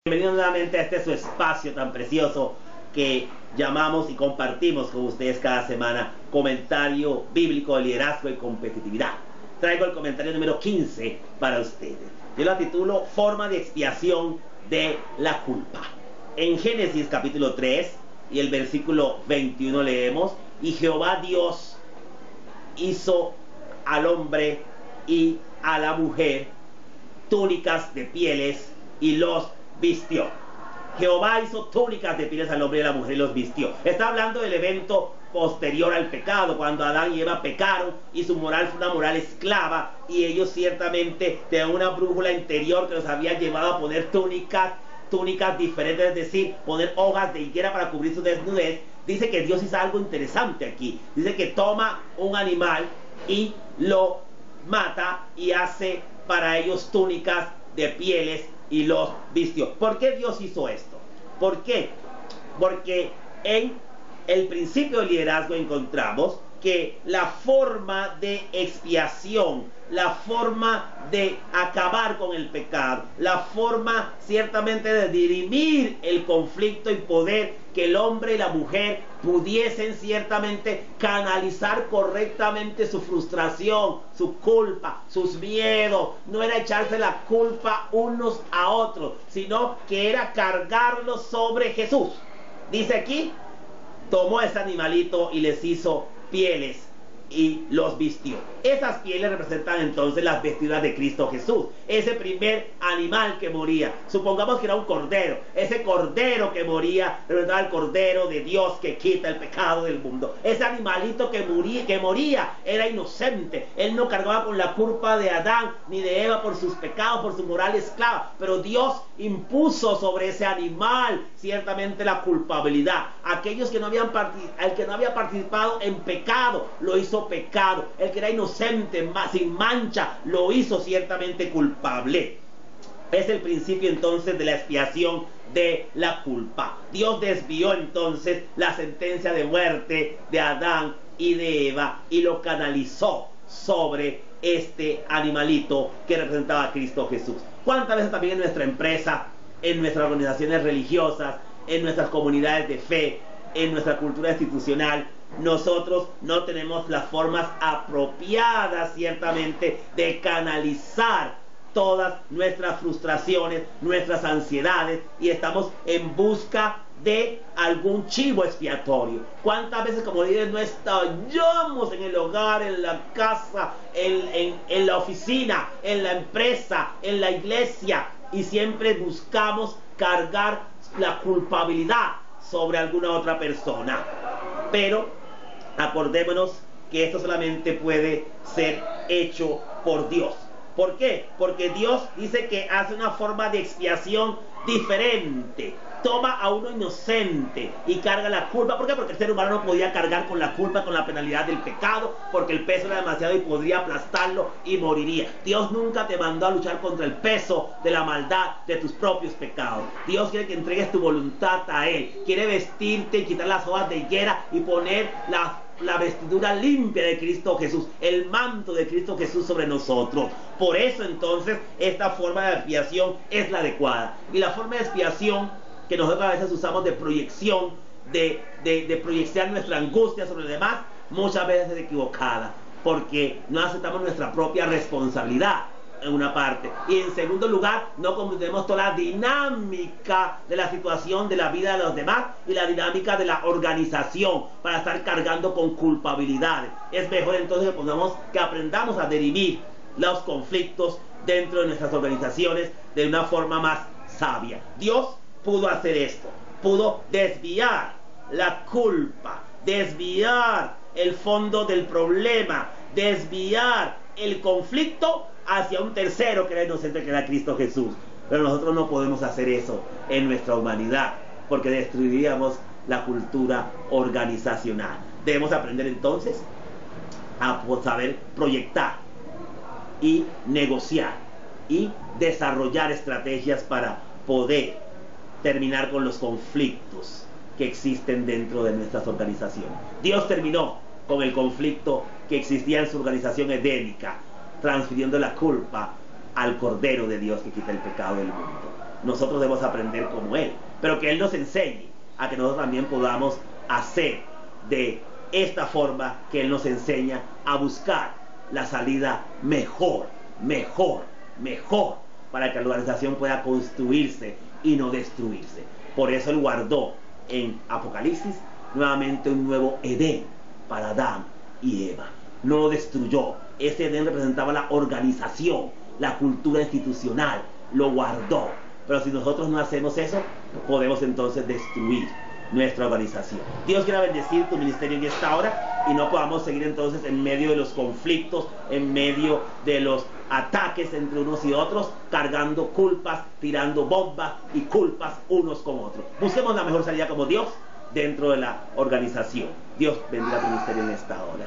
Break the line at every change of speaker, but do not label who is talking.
Bienvenidos nuevamente a este su espacio tan precioso que llamamos y compartimos con ustedes cada semana, comentario bíblico de liderazgo y competitividad. Traigo el comentario número 15 para ustedes. Yo lo titulo Forma de expiación de la culpa. En Génesis capítulo 3 y el versículo 21 leemos: y Jehová Dios hizo al hombre y a la mujer túnicas de pieles y los vistió. Jehová hizo túnicas de pieles al hombre y a la mujer y los vistió. Está hablando del evento posterior al pecado, cuando Adán y Eva pecaron y su moral fue una moral esclava, y ellos ciertamente tenían una brújula interior que los había llevado a poner túnicas diferentes, es decir, poner hojas de higuera para cubrir su desnudez. Dice que Dios hizo algo interesante aquí. Dice que toma un animal y lo mata y hace para ellos túnicas de pieles y los vistió. ¿Por qué Dios hizo esto? ¿Por qué? Porque en el principio del liderazgo encontramos que la forma de expiación, la forma de acabar con el pecado, la forma ciertamente de dirimir el conflicto y poder que el hombre y la mujer pudiesen ciertamente canalizar correctamente su frustración, su culpa, sus miedos, no era echarse la culpa unos a otros, sino que era cargarlo sobre Jesús. Dice aquí, tomó ese animalito y les hizo pieles y los vistió. Esas pieles representan entonces las vestiduras de Cristo Jesús. Ese primer animal que moría, supongamos que era un cordero, ese cordero que moría representaba el cordero de Dios que quita el pecado del mundo. Ese animalito que moría era inocente. Él no cargaba con la culpa de Adán ni de Eva por sus pecados, por su moral esclava, pero Dios impuso sobre ese animal ciertamente la culpabilidad. Aquellos que no habían participado en pecado, lo hizo pecado. El que era inocente, sin mancha, lo hizo ciertamente culpable. Es el principio entonces de la expiación de la culpa. Dios desvió entonces la sentencia de muerte de Adán y de Eva y lo canalizó sobre este animalito que representaba a Cristo Jesús. ¿Cuántas veces también en nuestra empresa, en nuestras organizaciones religiosas, en nuestras comunidades de fe, en nuestra cultura institucional, nosotros no tenemos las formas apropiadas ciertamente de canalizar todas nuestras frustraciones, nuestras ansiedades, y estamos en busca de algún chivo expiatorio? ¿Cuántas veces como líderes no estallamos en el hogar, en la casa, en la oficina, en la empresa, en la iglesia, y siempre buscamos cargar la culpabilidad sobre alguna otra persona? Pero acordémonos que esto solamente puede ser hecho por Dios. ¿Por qué? Porque Dios dice que hace una forma de expiación diferente. Toma a uno inocente y carga la culpa. ¿Por qué? Porque el ser humano no podía cargar con la culpa, con la penalidad del pecado, porque el peso era demasiado y podría aplastarlo y moriría. Dios nunca te mandó a luchar contra el peso de la maldad de tus propios pecados. Dios quiere que entregues tu voluntad a Él. Quiere vestirte y quitar las hojas de higuera y poner la vestidura limpia de Cristo Jesús, el manto de Cristo Jesús sobre nosotros. Por eso entonces esta forma de expiación es la adecuada. Y la forma de expiación que nosotros a veces usamos de proyección, de proyectar nuestra angustia sobre los demás, muchas veces es equivocada, porque no aceptamos nuestra propia responsabilidad en una parte, y en segundo lugar no comprendemos toda la dinámica de la situación de la vida de los demás y la dinámica de la organización para estar cargando con culpabilidades. Es mejor entonces que aprendamos a dirimir los conflictos dentro de nuestras organizaciones de una forma más sabia. Dios pudo hacer esto, pudo desviar la culpa, desviar el fondo del problema, desviar el conflicto hacia un tercero que era inocente, que era Cristo Jesús. Pero nosotros no podemos hacer eso en nuestra humanidad, porque destruiríamos la cultura organizacional. Debemos aprender entonces a saber proyectar y negociar y desarrollar estrategias para poder terminar con los conflictos que existen dentro de nuestras organizaciones. Dios terminó con el conflicto que existía en su organización edénica, transfiriendo la culpa al Cordero de Dios que quita el pecado del mundo. nosotros debemos aprender como Él, pero que Él nos enseñe a que nosotros también podamos hacer de esta forma que Él nos enseña a buscar la salida mejor, para que la organización pueda construirse y no destruirse. Por eso Él guardó en Apocalipsis nuevamente un nuevo Edén para Adán y Eva. No lo destruyó. Ese Edén representaba la organización, la cultura institucional. Lo guardó. Pero si nosotros no hacemos eso, podemos entonces destruir nuestra organización. Dios quiera bendecir tu ministerio en esta hora y no podamos seguir entonces en medio de los conflictos, en medio de los ataques entre unos y otros, cargando culpas, tirando bombas y culpas unos con otros. Busquemos la mejor salida como Dios dentro de la organización. Dios bendiga tu ministerio en esta hora.